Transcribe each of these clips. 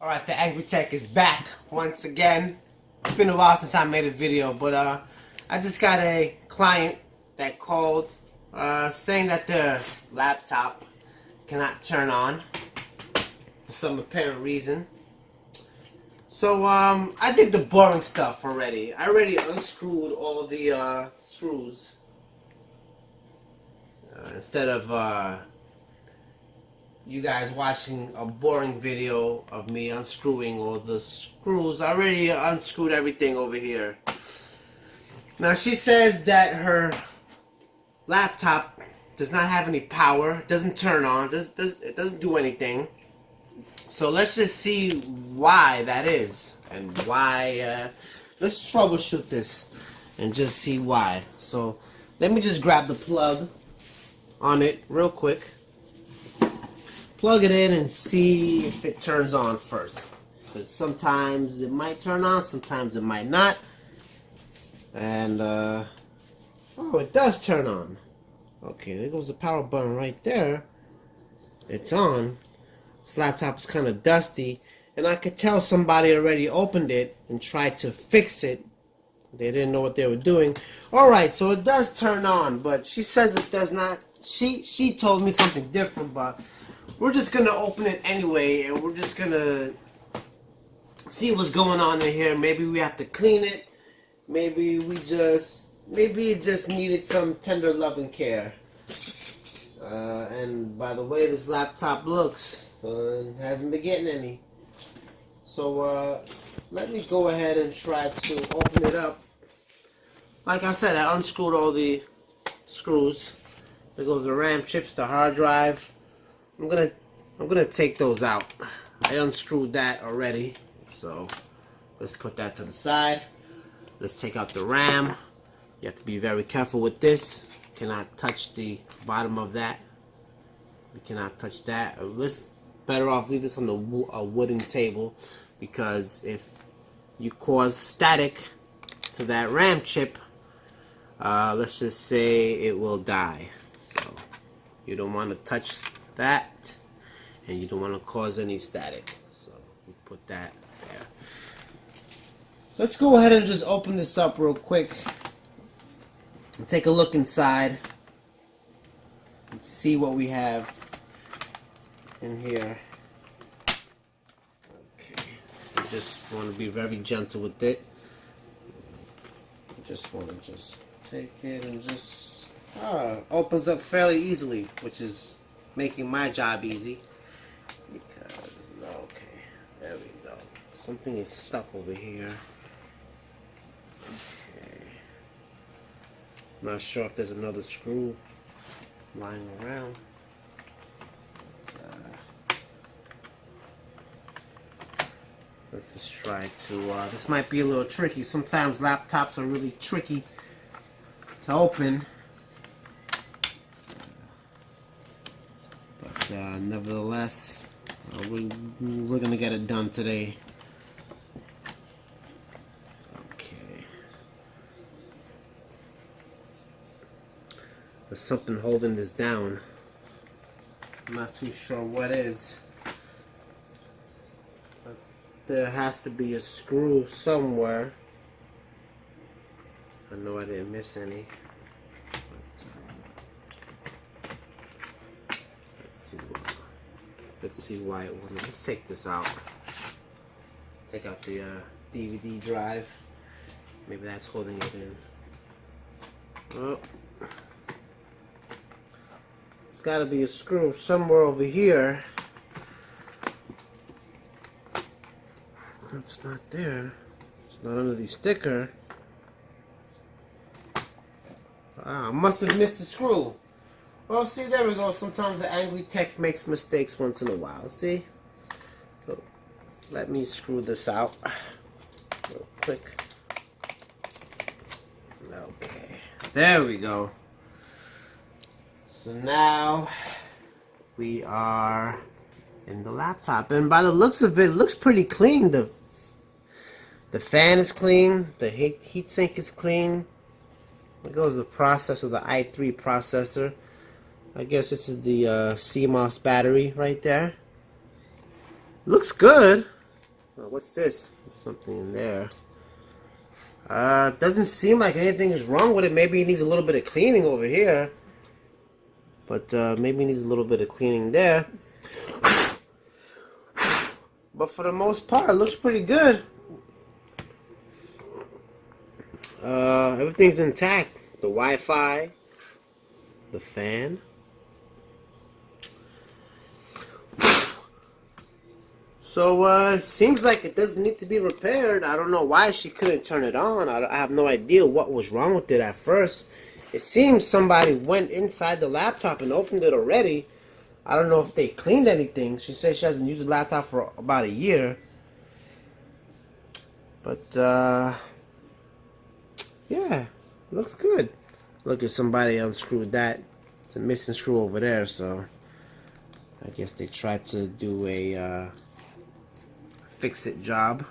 Alright, the Angry Tech is back once again. It's been a while since I made a video, but I just got a client that called saying that their laptop cannot turn on for some apparent reason. So I did the boring stuff already. I already unscrewed all the screws instead of you guys watching a boring video of me unscrewing all the screws. I already unscrewed everything over here. Now she says that her laptop does not have any power, it doesn't turn on, it doesn't do anything. So let's just see why that is, and why, let's troubleshoot this and just see why. So let me just grab the plug on it real quick. Plug it in and see if it turns on first. Because sometimes it might turn on, sometimes it might not. And, oh, it does turn on. Okay, there goes the power button right there. It's on. This laptop is kind of dusty. And I could tell somebody already opened it and tried to fix it. They didn't know what they were doing. Alright, so it does turn on, but she says it does not. She told me something different, but we're just gonna open it anyway, and we're just gonna see what's going on in here. Maybe we have to clean it. Maybe it just needed some tender love and care. And by the way this laptop looks, it hasn't been getting any. So let me go ahead and try to open it up. Like I said, I unscrewed all the screws. There goes the RAM chips, the hard drive. I'm gonna take those out. I unscrewed that already, so let's put that to the side. Let's take out the RAM. You have to be very careful with this. You cannot touch the bottom of that. You cannot touch that. Let's better off leave this on the wooden table, because if you cause static to that RAM chip, let's just say it will die. So you don't want to touch that, and you don't want to cause any static, so we put that there. Let's go ahead and just open this up real quick and take a look inside and see what we have in here. Okay, I just want to be very gentle with it. I just want to just take it and just opens up fairly easily, which is making my job easy. Because, okay, there we go. Something is stuck over here. Okay. Not sure if there's another screw lying around. Let's just try to, this might be a little tricky. Sometimes laptops are really tricky to open. Nevertheless, we're gonna get it done today. Okay. There's something holding this down. I'm not too sure what is. But there has to be a screw somewhere. I know I didn't miss any. Let's see why it wouldn't. Let's take this out. Take out the DVD drive. Maybe that's holding it in. Oh. There's got to be a screw somewhere over here. It's not there. It's not under the sticker. I must have missed the screw. Well, see, there we go. Sometimes the Angry Tech makes mistakes once in a while. See? So, let me screw this out real quick. Okay. There we go. So now we are in the laptop. And by the looks of it looks pretty clean. The fan is clean. The heatsink is clean. There goes the processor, the i3 processor. I guess this is the CMOS battery right there. Looks good. Oh, what's this? There's something in there. Doesn't seem like anything is wrong with it. Maybe it needs a little bit of cleaning over here. But maybe it needs a little bit of cleaning there. But for the most part, it looks pretty good. Everything's intact. The Wi-Fi, the fan. So, seems like it doesn't need to be repaired. I don't know why she couldn't turn it on. I have no idea what was wrong with it at first. It seems somebody went inside the laptop and opened it already. I don't know if they cleaned anything. She says she hasn't used the laptop for about a year. But, yeah, looks good. Look, at somebody unscrewed that. It's a missing screw over there, so I guess they tried to do a fix-it job.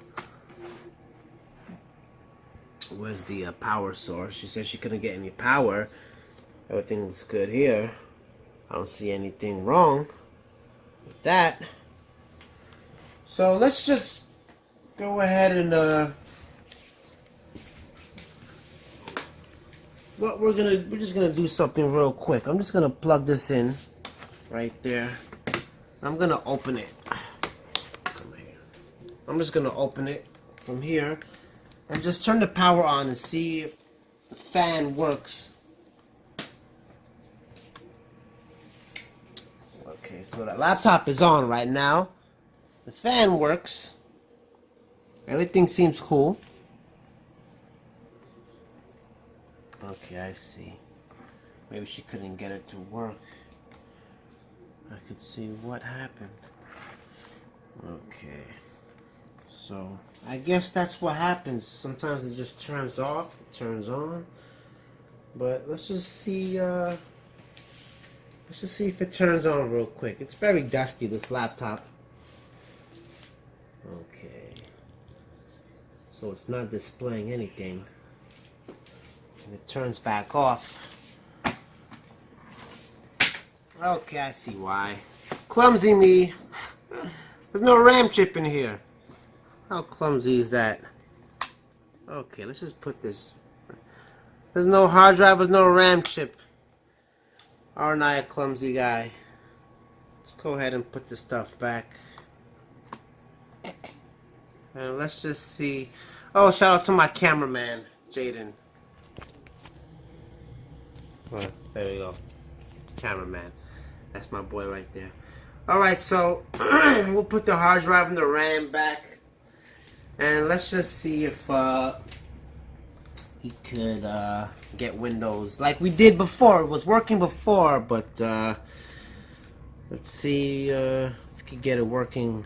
Where's the power source? She said she couldn't get any power. Everything's good here. I don't see anything wrong with that. So let's just go ahead and we're just gonna do something real quick. I'm just gonna plug this in right there. I'm gonna open it. I'm just gonna open it from here and just turn the power on and see if the fan works. Okay, so the laptop is on right now. The fan works. Everything seems cool. Okay, I see. Maybe she couldn't get it to work. I could see what happened. Okay. So, I guess that's what happens. Sometimes it just turns off, it turns on. But let's just see if it turns on real quick. It's very dusty, this laptop. Okay. So it's not displaying anything. And it turns back off. Okay, I see why. Clumsy me. There's no RAM chip in here. How clumsy is that? Okay, let's just put this. There's no hard drive, there's no RAM chip. Aren't I a clumsy guy? Let's go ahead and put this stuff back. And let's just see. Oh, shout out to my cameraman, Jaden. Well, there we go. Cameraman. That's my boy right there. Alright, so we'll put the hard drive and the RAM back. And let's just see if we could get Windows like we did before. It was working before, but let's see if we could get it working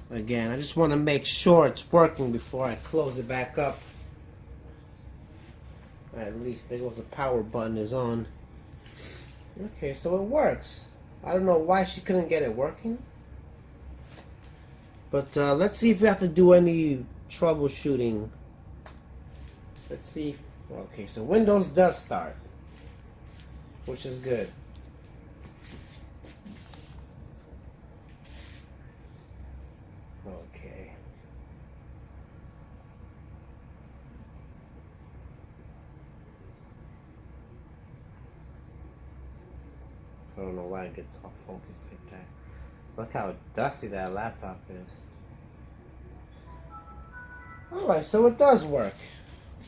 again. I just want to make sure it's working before I close it back up. At least there goes the power button is on. Okay, so it works. I don't know why she couldn't get it working. But let's see if we have to do any troubleshooting. Let's see if, okay, so Windows does start, which is good. Okay. I don't know why it gets off focus like that. Look how dusty that laptop is. Alright, so it does work.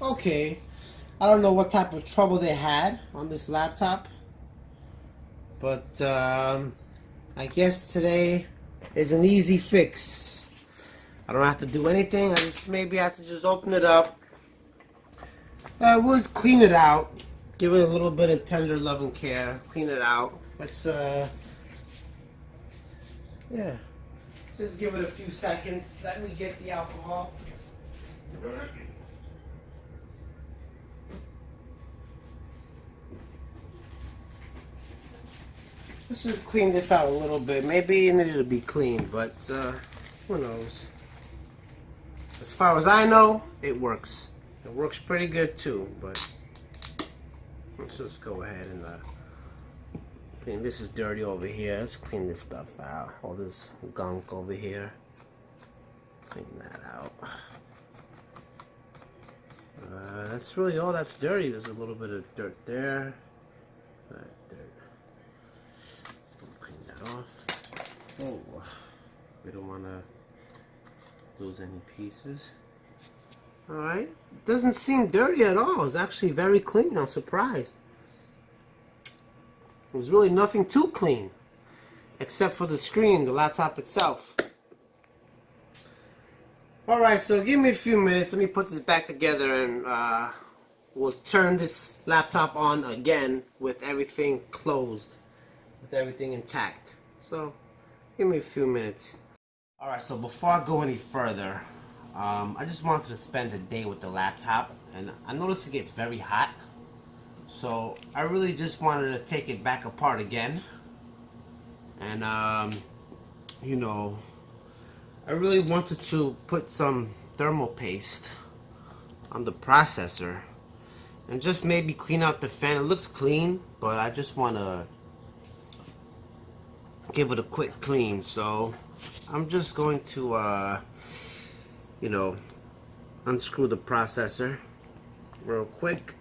Okay. I don't know what type of trouble they had on this laptop. But I guess today is an easy fix. I don't have to do anything. I just maybe have to just open it up. We'll clean it out. Give it a little bit of tender love and care. Clean it out. Let's yeah. Just give it a few seconds. Let me get the alcohol. Let's just clean this out a little bit. Maybe it needed to be cleaned, but who knows? As far as I know, it works. It works pretty good too, but let's just go ahead and clean. This is dirty over here. Let's clean this stuff out. All this gunk over here. Clean that out. That's really all that's dirty. There's a little bit of dirt there. Dirt. Clean that off. Oh, we don't want to lose any pieces. Alright, doesn't seem dirty at all. It's actually very clean. I'm surprised. There's really nothing too clean, except for the screen, the laptop itself. Alright, so give me a few minutes. Let me put this back together and we'll turn this laptop on again with everything closed, with everything intact. So, give me a few minutes. Alright, so before I go any further, I just wanted to spend a day with the laptop, and I noticed it gets very hot. So I really just wanted to take it back apart again, and you know, I really wanted to put some thermal paste on the processor and just maybe clean out the fan. It looks clean, but I just want to give it a quick clean. So I'm just going to you know, unscrew the processor real quick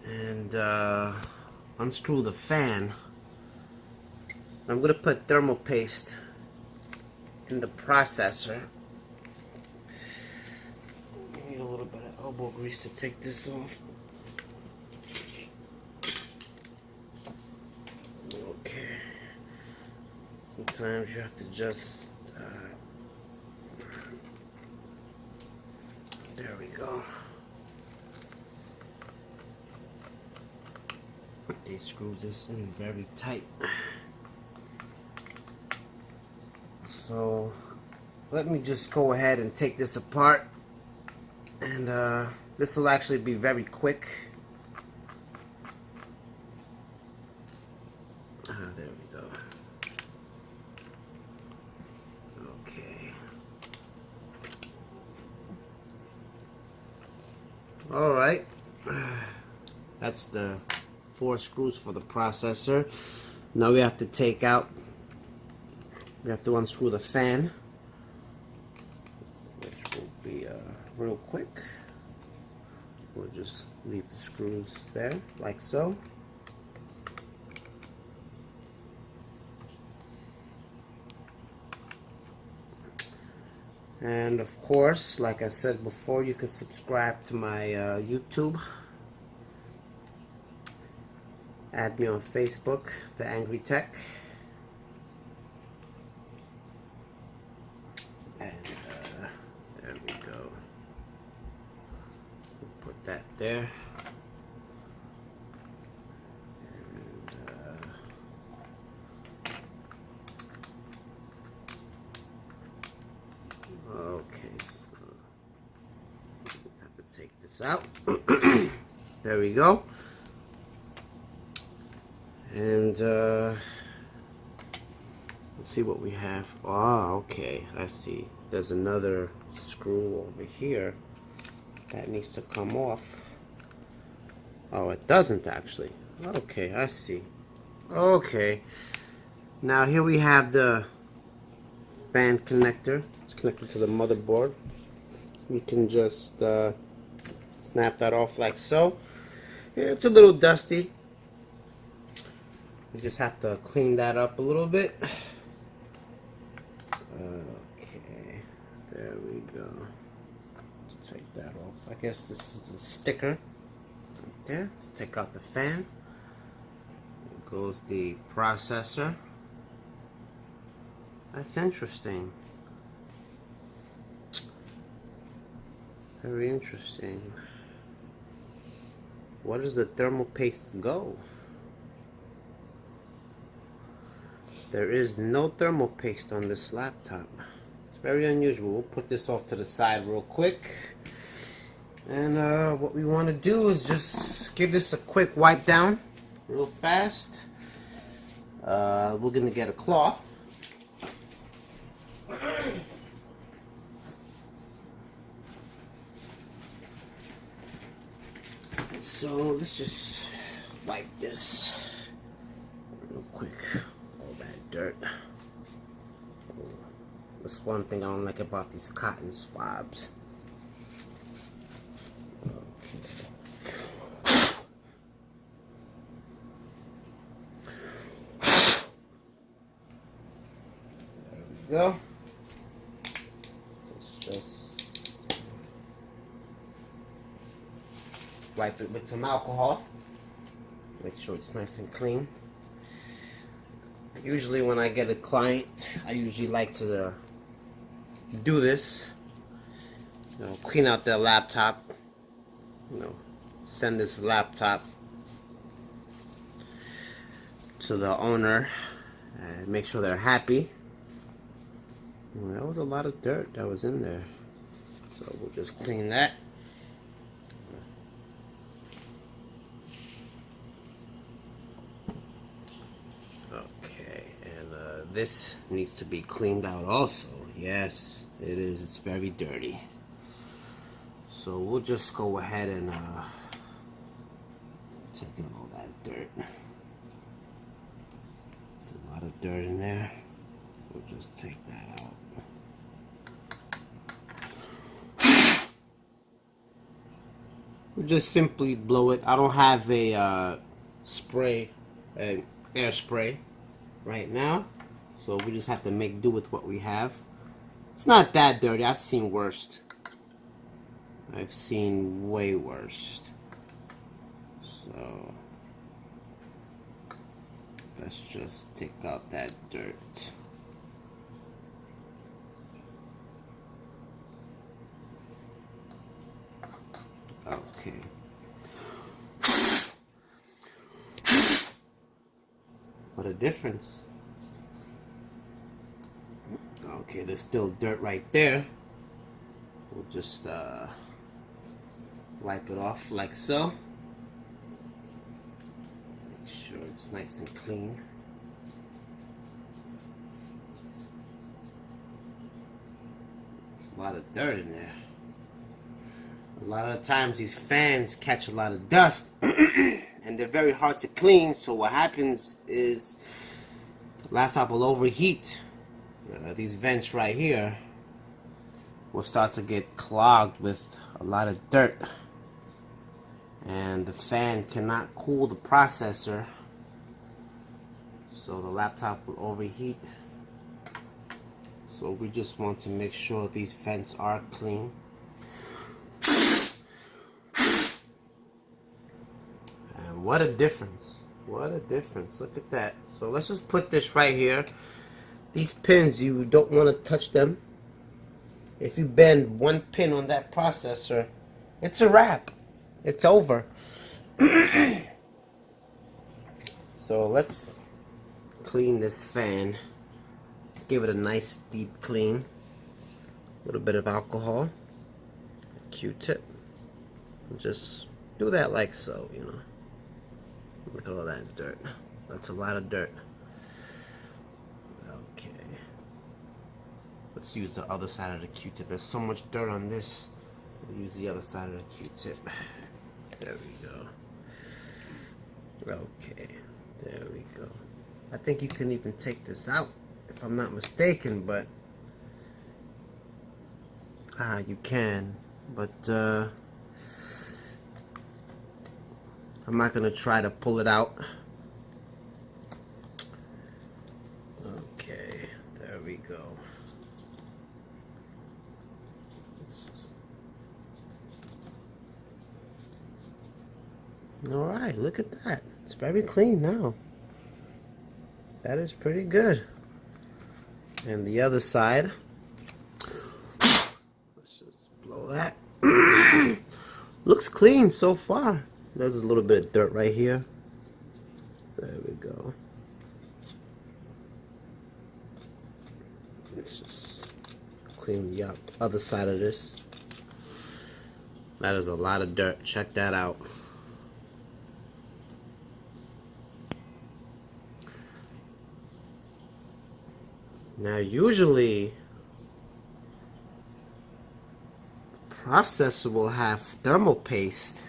and unscrew the fan. I'm gonna put thermal paste in the processor. I need a little bit of elbow grease to take this off. Okay. Sometimes you have to just there we go. They screwed this in very tight. So let me just go ahead and take this apart, and this will actually be very quick. There we go. Okay. Alright, that's the 4 screws for the processor. Now we have to take out, we have to unscrew the fan, which will be real quick. We'll just leave the screws there, like so. And of course, like I said before, you can subscribe to my YouTube. Add me on Facebook, The Angry Tech. And there we go. We'll put that there. Okay, so I have to take this out. There we go. And let's see what we have. Ah, okay, I see. There's another screw over here that needs to come off. Oh, it doesn't actually. Okay, I see. Okay. Now here we have the fan connector. It's connected to the motherboard. We can just snap that off like so. Yeah, it's a little dusty. We just have to clean that up a little bit. Okay, there we go. Let's take that off. I guess this is a sticker. Okay, let's take out the fan. There goes the processor. That's interesting. Very interesting. Where does the thermal paste go? There is no thermal paste on this laptop. It's very unusual. We'll put this off to the side real quick. And what we want to do is just give this a quick wipe down real fast. We're going to get a cloth. So let's just wipe this real quick. All that dirt. That's one thing I don't like about these cotton swabs. Go. Let's just wipe it with some alcohol. Make sure it's nice and clean. Usually when I get a client, I usually like to do this. You know, clean out their laptop. You know, send this laptop to the owner and make sure they're happy. Well, that was a lot of dirt that was in there, so we'll just clean that. Okay, and this needs to be cleaned out also. Yes, it is. It's very dirty. So we'll just go ahead and take out all that dirt. There's a lot of dirt in there. We'll just take that out. We'll just simply blow it. I don't have a spray, an air spray right now, so we just have to make do with what we have. It's not that dirty. I've seen worse. I've seen way worse. So let's just take out that dirt. Okay. What a difference. Okay, there's still dirt right there. We'll just wipe it off like so. Make sure it's nice and clean. There's a lot of dirt in there. A lot of times these fans catch a lot of dust and they're very hard to clean, so what happens is the laptop will overheat. These vents right here will start to get clogged with a lot of dirt, and the fan cannot cool the processor, so the laptop will overheat. So we just want to make sure these vents are clean. And what a difference. What a difference. Look at that. So let's just put this right here. These pins, you don't want to touch them. If you bend one pin on that processor, it's a wrap. It's over. So let's clean this fan. Let's give it a nice deep clean. A little bit of alcohol. A Q-tip. Just do that like so, you know. Look at all that dirt. That's a lot of dirt. Okay. Let's use the other side of the Q-tip. There's so much dirt on this. We'll use the other side of the Q-tip. There we go. Okay. There we go. I think you can even take this out, if I'm not mistaken, but you can. But I'm not gonna try to pull it out. Okay, there we go. Alright, look at that. It's very clean now. That is pretty good. And the other side, let's just blow that. Looks clean so far. There's a little bit of dirt right here. There we go. Let's just clean the other side of this. That is a lot of dirt. Check that out. Now usually the processor will have thermal paste.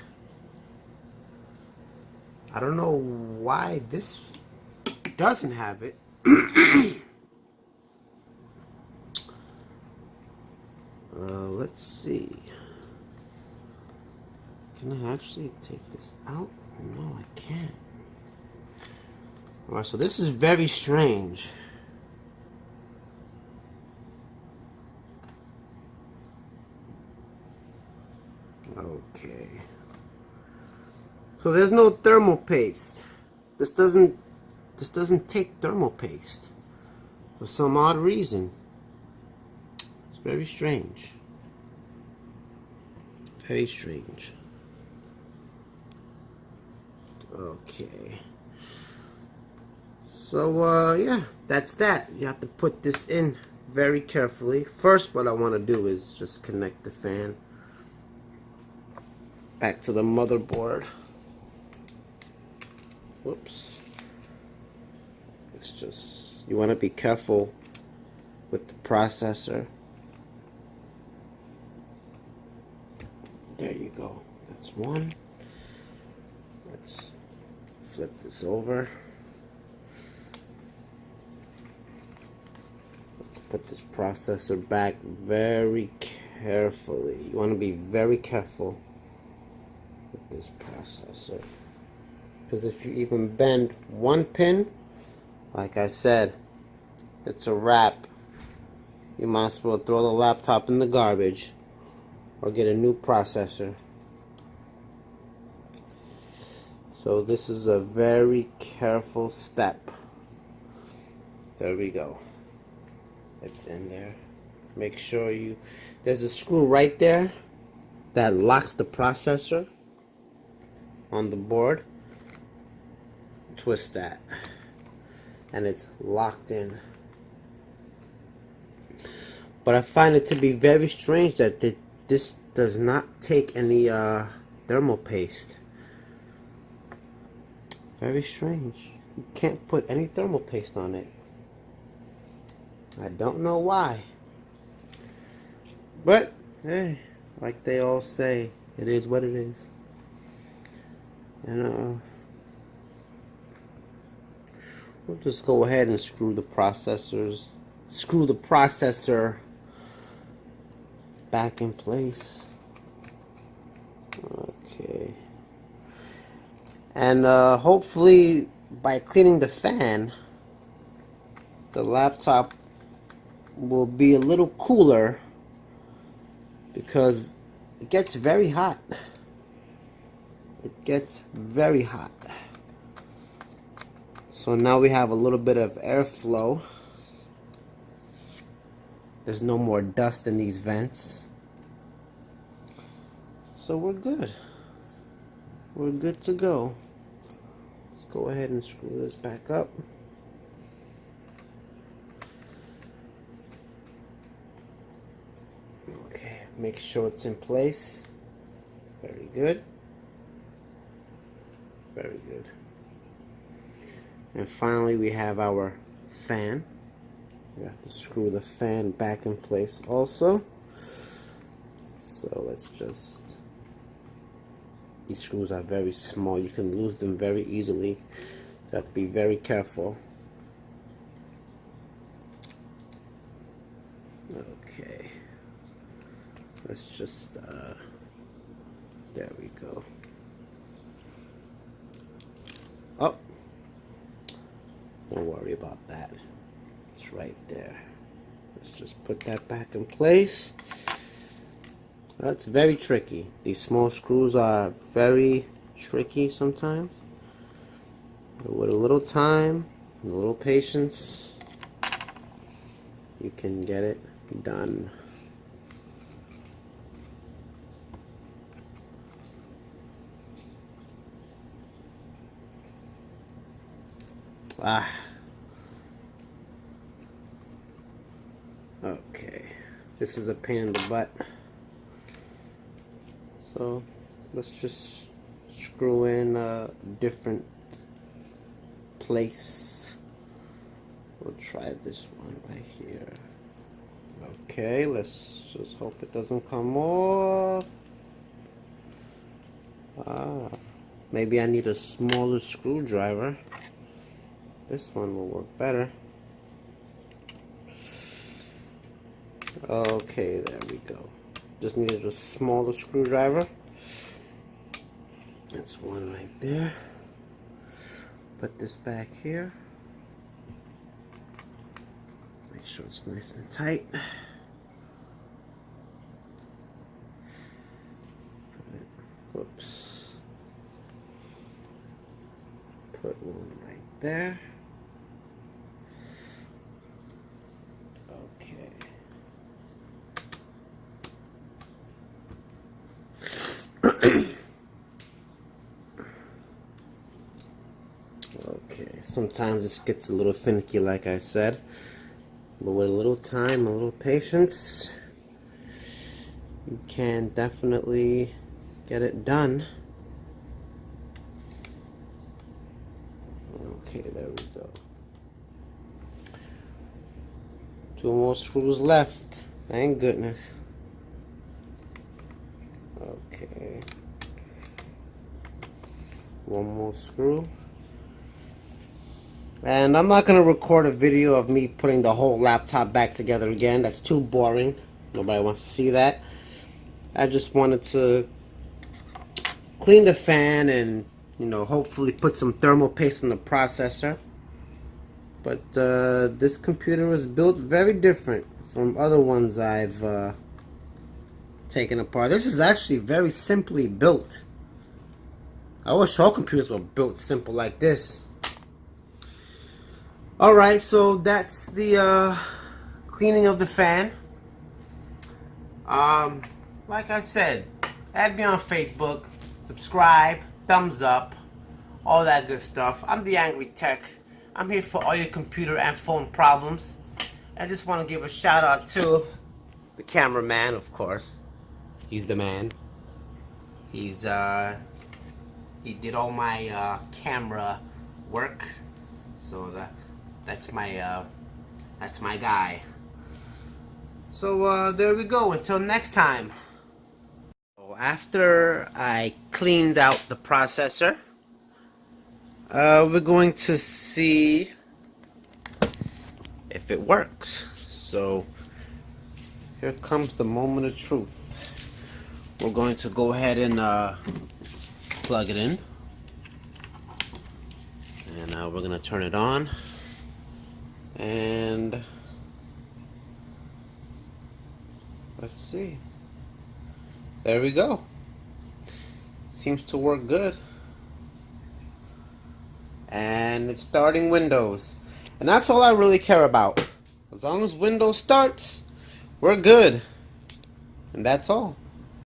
I don't know why this doesn't have it. Let's see. Can I actually take this out? No, I can't. Alright, so this is very strange. Okay. So there's no thermal paste. This doesn't take thermal paste for some odd reason. It's very strange. Very strange. Okay. So yeah, that's that. You have to put this in very carefully. First, what I want to do is just connect the fan back to the motherboard. Whoops. It's just, you want to be careful with the processor. There you go. That's one. Let's flip this over. Let's put this processor back very carefully. You want to be very careful with this processor, because if you even bend one pin, like I said, it's a wrap. You might as well throw the laptop in the garbage or get a new processor. So this is a very careful step. There we go. It's in there. Make sure there's a screw right there that locks the processor on the board. Twist that and it's locked in. But I find it to be very strange that this does not take any thermal paste. Very strange. You can't put any thermal paste on it. I don't know why. But hey, like they all say, it is what it is. And we'll just go ahead and screw the processor back in place. Okay. And hopefully by cleaning the fan, the laptop will be a little cooler, because it gets very hot. It gets very hot. So now we have a little bit of airflow. There's no more dust in these vents. So we're good. We're good to go. Let's go ahead and screw this back up. Okay, make sure it's in place. Very good. Very good. And finally we have our fan. We have to screw the fan back in place also. So let's just, these screws are very small. You can lose them very easily. You have to be very careful. Okay. Let's just, there we go. Oh, don't worry about that. It's right there. Let's just put that back in place. That's very tricky. These small screws are very tricky sometimes. But with a little time and a little patience, you can get it done. Okay, this is a pain in the butt. So let's just screw in a different place. We'll try this one right here. Okay, let's just hope it doesn't come off. Maybe I need a smaller screwdriver. This one will work better. Okay, there we go. Just needed a smaller screwdriver. That's one right there. Put this back here. Make sure it's nice and tight. Whoops. Put one right there. Okay. Okay, sometimes this gets a little finicky, like I said, but with a little time, a little patience, you can definitely get it done. Okay, there we go. 2 more screws left. Thank goodness. Okay. 1 more screw. And I'm not going to record a video of me putting the whole laptop back together again. That's too boring. Nobody wants to see that. I just wanted to clean the fan and, you know, hopefully put some thermal paste in the processor. But this computer was built very different from other ones I've taken apart. This is actually very simply built. I wish all computers were built simple like this. Alright, so that's the cleaning of the fan. Like I said, add me on Facebook, subscribe, thumbs up, all that good stuff. I'm the Angry Tech. I'm here for all your computer and phone problems. I just want to give a shout out to the cameraman, of course. He's the man. He did all my camera work, so that's my guy. So there we go. Until next time. After I cleaned out the processor, we're going to see if it works. So here comes the moment of truth. We're going to go ahead and plug it in, and we're going to turn it on, and let's see. There we go. Seems to work good. And it's starting Windows. And that's all I really care about. As long as Windows starts, we're good. And that's all.